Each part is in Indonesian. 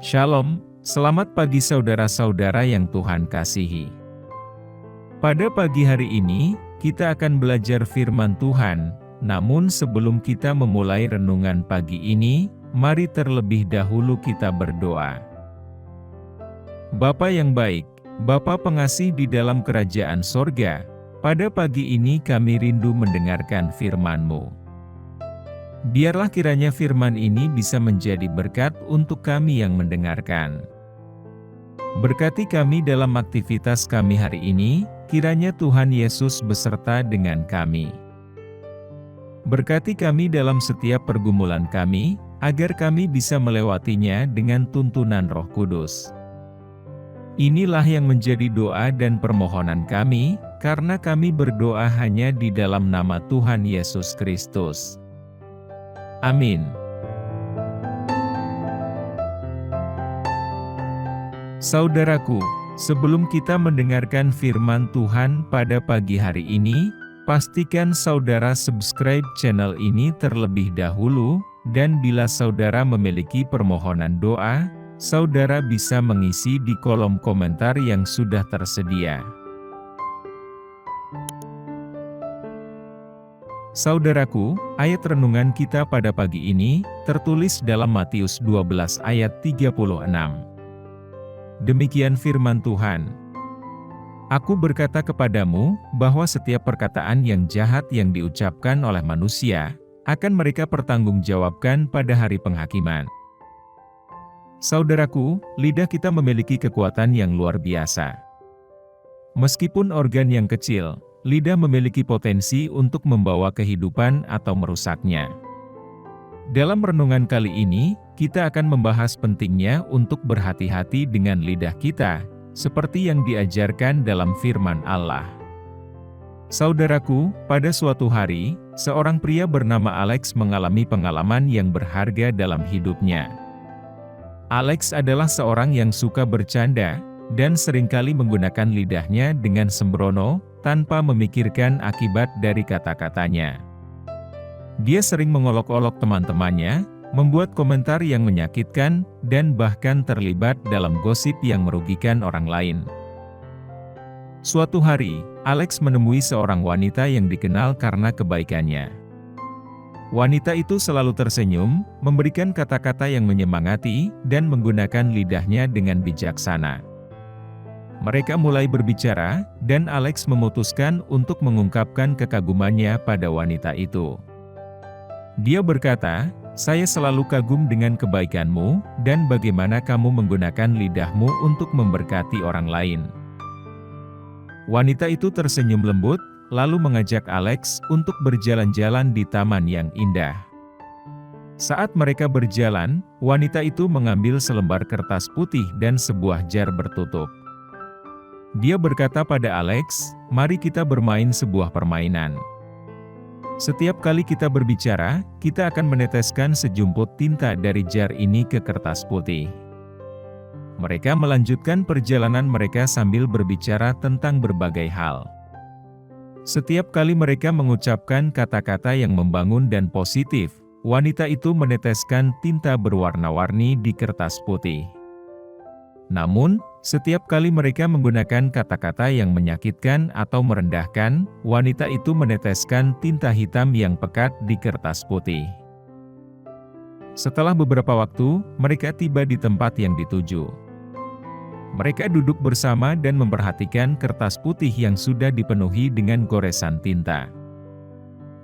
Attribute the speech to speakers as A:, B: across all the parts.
A: Shalom, selamat pagi saudara-saudara yang Tuhan kasihi. Pada pagi hari ini, kita akan belajar firman Tuhan, namun sebelum kita memulai renungan pagi ini, mari terlebih dahulu kita berdoa. Bapa yang baik, Bapa pengasih di dalam kerajaan sorga, pada pagi ini kami rindu mendengarkan firman-Mu. Biarlah kiranya firman ini bisa menjadi berkat untuk kami yang mendengarkan. Berkati kami dalam aktivitas kami hari ini, kiranya Tuhan Yesus beserta dengan kami. Berkati kami dalam setiap pergumulan kami, agar kami bisa melewatinya dengan tuntunan Roh Kudus. Inilah yang menjadi doa dan permohonan kami, karena kami berdoa hanya di dalam nama Tuhan Yesus Kristus. Amin. Saudaraku, sebelum kita mendengarkan firman Tuhan pada pagi hari ini, pastikan saudara subscribe channel ini terlebih dahulu, dan bila saudara memiliki permohonan doa, saudara bisa mengisi di kolom komentar yang sudah tersedia. Saudaraku, ayat renungan kita pada pagi ini, tertulis dalam Matius 12 ayat 36. Demikian firman Tuhan. Aku berkata kepadamu, bahwa setiap perkataan yang jahat yang diucapkan oleh manusia, akan mereka pertanggungjawabkan pada hari penghakiman. Saudaraku, lidah kita memiliki kekuatan yang luar biasa. Meskipun organ yang kecil, lidah memiliki potensi untuk membawa kehidupan atau merusaknya. Dalam renungan kali ini, kita akan membahas pentingnya untuk berhati-hati dengan lidah kita, seperti yang diajarkan dalam firman Allah. Saudaraku, pada suatu hari, seorang pria bernama Alex mengalami pengalaman yang berharga dalam hidupnya. Alex adalah seorang yang suka bercanda, dan seringkali menggunakan lidahnya dengan sembrono, tanpa memikirkan akibat dari kata-katanya. Dia sering mengolok-olok teman-temannya, membuat komentar yang menyakitkan, dan bahkan terlibat dalam gosip yang merugikan orang lain. Suatu hari, Alex menemui seorang wanita yang dikenal karena kebaikannya. Wanita itu selalu tersenyum, memberikan kata-kata yang menyemangati, dan menggunakan lidahnya dengan bijaksana. Mereka mulai berbicara, dan Alex memutuskan untuk mengungkapkan kekagumannya pada wanita itu. Dia berkata, "Saya selalu kagum dengan kebaikanmu, dan bagaimana kamu menggunakan lidahmu untuk memberkati orang lain." Wanita itu tersenyum lembut, lalu mengajak Alex untuk berjalan-jalan di taman yang indah. Saat mereka berjalan, wanita itu mengambil selembar kertas putih dan sebuah jar bertutup. Dia berkata pada Alex, "Mari kita bermain sebuah permainan. Setiap kali kita berbicara, kita akan meneteskan sejumput tinta dari jar ini ke kertas putih." Mereka melanjutkan perjalanan mereka sambil berbicara tentang berbagai hal. Setiap kali mereka mengucapkan kata-kata yang membangun dan positif, wanita itu meneteskan tinta berwarna-warni di kertas putih. Namun, setiap kali mereka menggunakan kata-kata yang menyakitkan atau merendahkan, wanita itu meneteskan tinta hitam yang pekat di kertas putih. Setelah beberapa waktu, mereka tiba di tempat yang dituju. Mereka duduk bersama dan memperhatikan kertas putih yang sudah dipenuhi dengan goresan tinta.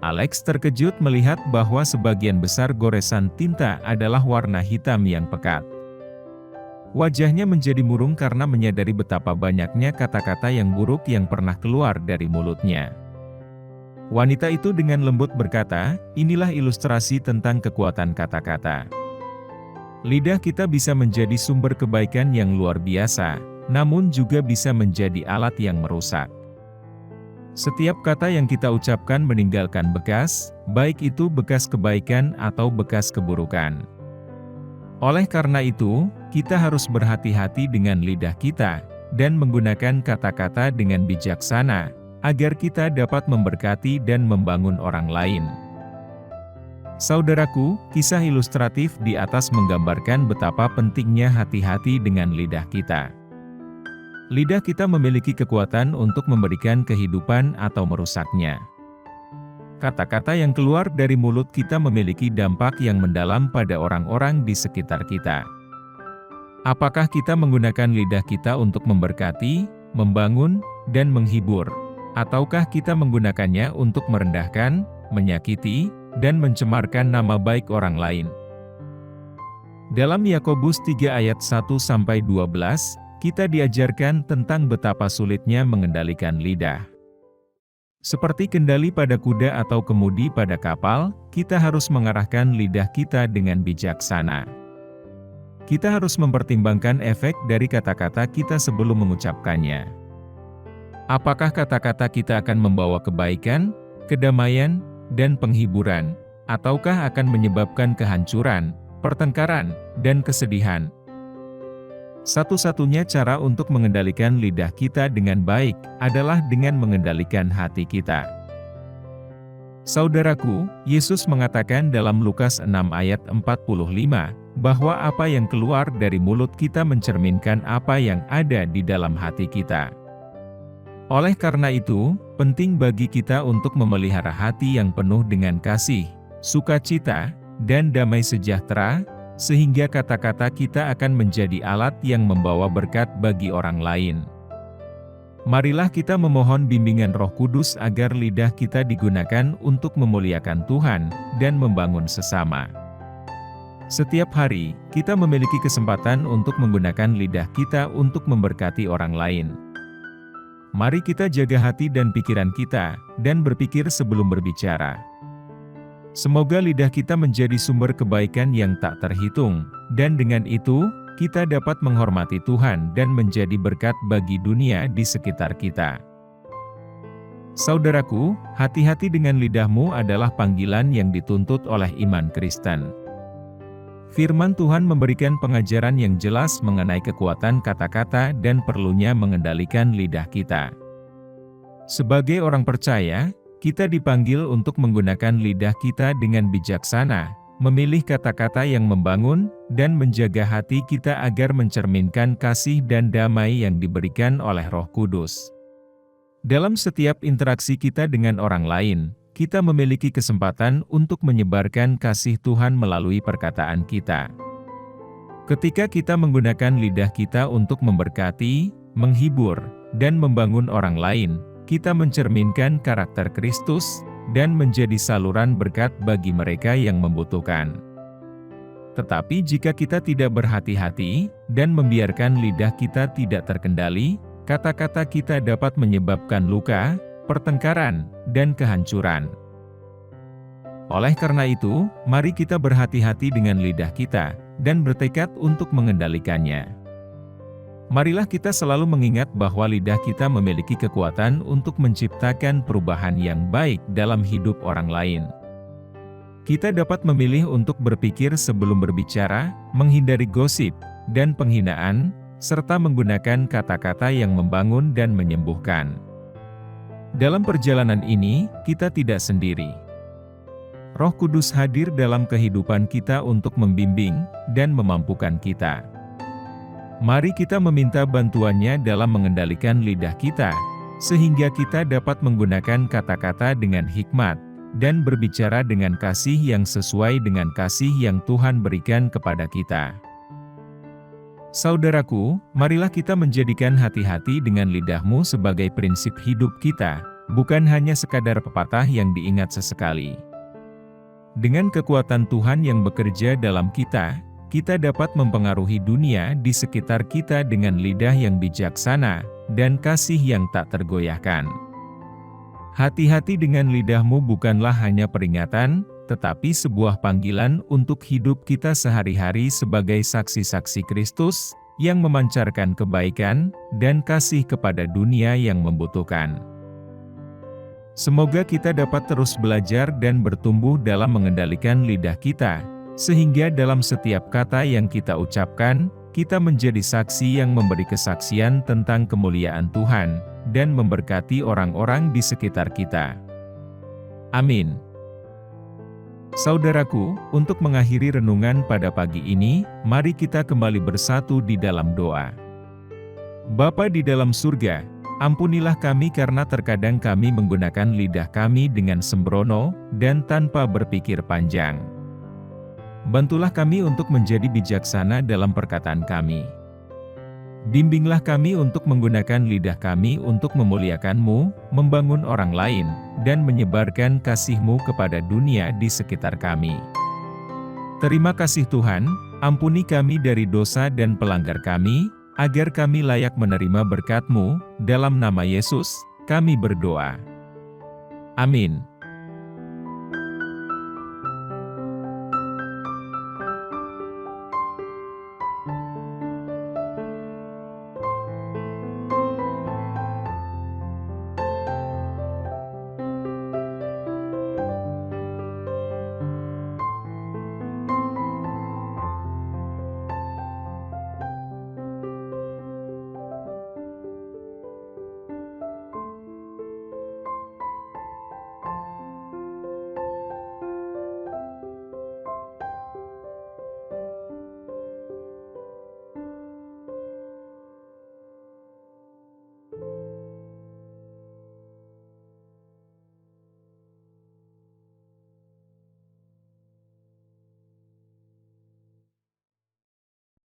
A: Alex terkejut melihat bahwa sebagian besar goresan tinta adalah warna hitam yang pekat. Wajahnya menjadi murung karena menyadari betapa banyaknya kata-kata yang buruk yang pernah keluar dari mulutnya. Wanita itu dengan lembut berkata, "Inilah ilustrasi tentang kekuatan kata-kata. Lidah kita bisa menjadi sumber kebaikan yang luar biasa, namun juga bisa menjadi alat yang merusak. Setiap kata yang kita ucapkan meninggalkan bekas, baik itu bekas kebaikan atau bekas keburukan. Oleh karena itu, kita harus berhati-hati dengan lidah kita, dan menggunakan kata-kata dengan bijaksana, agar kita dapat memberkati dan membangun orang lain." Saudaraku, kisah ilustratif di atas menggambarkan betapa pentingnya hati-hati dengan lidah kita. Lidah kita memiliki kekuatan untuk memberikan kehidupan atau merusaknya. Kata-kata yang keluar dari mulut kita memiliki dampak yang mendalam pada orang-orang di sekitar kita. Apakah kita menggunakan lidah kita untuk memberkati, membangun, dan menghibur? Ataukah kita menggunakannya untuk merendahkan, menyakiti, dan mencemarkan nama baik orang lain? Dalam Yakobus 3 ayat 1-12, kita diajarkan tentang betapa sulitnya mengendalikan lidah. Seperti kendali pada kuda atau kemudi pada kapal, kita harus mengarahkan lidah kita dengan bijaksana. Kita harus mempertimbangkan efek dari kata-kata kita sebelum mengucapkannya. Apakah kata-kata kita akan membawa kebaikan, kedamaian, dan penghiburan, ataukah akan menyebabkan kehancuran, pertengkaran, dan kesedihan? Satu-satunya cara untuk mengendalikan lidah kita dengan baik adalah dengan mengendalikan hati kita. Saudaraku, Yesus mengatakan dalam Lukas 6 ayat 45, bahwa apa yang keluar dari mulut kita mencerminkan apa yang ada di dalam hati kita. Oleh karena itu, penting bagi kita untuk memelihara hati yang penuh dengan kasih, sukacita, dan damai sejahtera, sehingga kata-kata kita akan menjadi alat yang membawa berkat bagi orang lain. Marilah kita memohon bimbingan Roh Kudus agar lidah kita digunakan untuk memuliakan Tuhan dan membangun sesama. Setiap hari, kita memiliki kesempatan untuk menggunakan lidah kita untuk memberkati orang lain. Mari kita jaga hati dan pikiran kita, dan berpikir sebelum berbicara. Semoga lidah kita menjadi sumber kebaikan yang tak terhitung, dan dengan itu, kita dapat menghormati Tuhan dan menjadi berkat bagi dunia di sekitar kita. Saudaraku, hati-hati dengan lidahmu adalah panggilan yang dituntut oleh iman Kristen. Firman Tuhan memberikan pengajaran yang jelas mengenai kekuatan kata-kata dan perlunya mengendalikan lidah kita. Sebagai orang percaya, kita dipanggil untuk menggunakan lidah kita dengan bijaksana, memilih kata-kata yang membangun, dan menjaga hati kita agar mencerminkan kasih dan damai yang diberikan oleh Roh Kudus. Dalam setiap interaksi kita dengan orang lain, kita memiliki kesempatan untuk menyebarkan kasih Tuhan melalui perkataan kita. Ketika kita menggunakan lidah kita untuk memberkati, menghibur, dan membangun orang lain, kita mencerminkan karakter Kristus, dan menjadi saluran berkat bagi mereka yang membutuhkan. Tetapi jika kita tidak berhati-hati, dan membiarkan lidah kita tidak terkendali, kata-kata kita dapat menyebabkan luka, pertengkaran, dan kehancuran. Oleh karena itu, mari kita berhati-hati dengan lidah kita, dan bertekad untuk mengendalikannya. Marilah kita selalu mengingat bahwa lidah kita memiliki kekuatan untuk menciptakan perubahan yang baik dalam hidup orang lain. Kita dapat memilih untuk berpikir sebelum berbicara, menghindari gosip, dan penghinaan, serta menggunakan kata-kata yang membangun dan menyembuhkan. Dalam perjalanan ini, kita tidak sendiri. Roh Kudus hadir dalam kehidupan kita untuk membimbing dan memampukan kita. Mari kita meminta bantuannya dalam mengendalikan lidah kita, sehingga kita dapat menggunakan kata-kata dengan hikmat, dan berbicara dengan kasih yang sesuai dengan kasih yang Tuhan berikan kepada kita. Saudaraku, marilah kita menjadikan hati-hati dengan lidahmu sebagai prinsip hidup kita, bukan hanya sekadar pepatah yang diingat sesekali. Dengan kekuatan Tuhan yang bekerja dalam kita, kita dapat mempengaruhi dunia di sekitar kita dengan lidah yang bijaksana, dan kasih yang tak tergoyahkan. Hati-hati dengan lidahmu bukanlah hanya peringatan, tetapi sebuah panggilan untuk hidup kita sehari-hari sebagai saksi-saksi Kristus, yang memancarkan kebaikan, dan kasih kepada dunia yang membutuhkan. Semoga kita dapat terus belajar dan bertumbuh dalam mengendalikan lidah kita, sehingga dalam setiap kata yang kita ucapkan, kita menjadi saksi yang memberi kesaksian tentang kemuliaan Tuhan, dan memberkati orang-orang di sekitar kita. Amin. Saudaraku, untuk mengakhiri renungan pada pagi ini, mari kita kembali bersatu di dalam doa. Bapa di dalam surga, ampunilah kami karena terkadang kami menggunakan lidah kami dengan sembrono dan tanpa berpikir panjang. Bantulah kami untuk menjadi bijaksana dalam perkataan kami. Bimbinglah kami untuk menggunakan lidah kami untuk memuliakan-Mu, membangun orang lain, dan menyebarkan kasih-Mu kepada dunia di sekitar kami. Terima kasih Tuhan, ampuni kami dari dosa dan pelanggar kami, agar kami layak menerima berkat-Mu. Dalam nama Yesus, kami berdoa. Amin.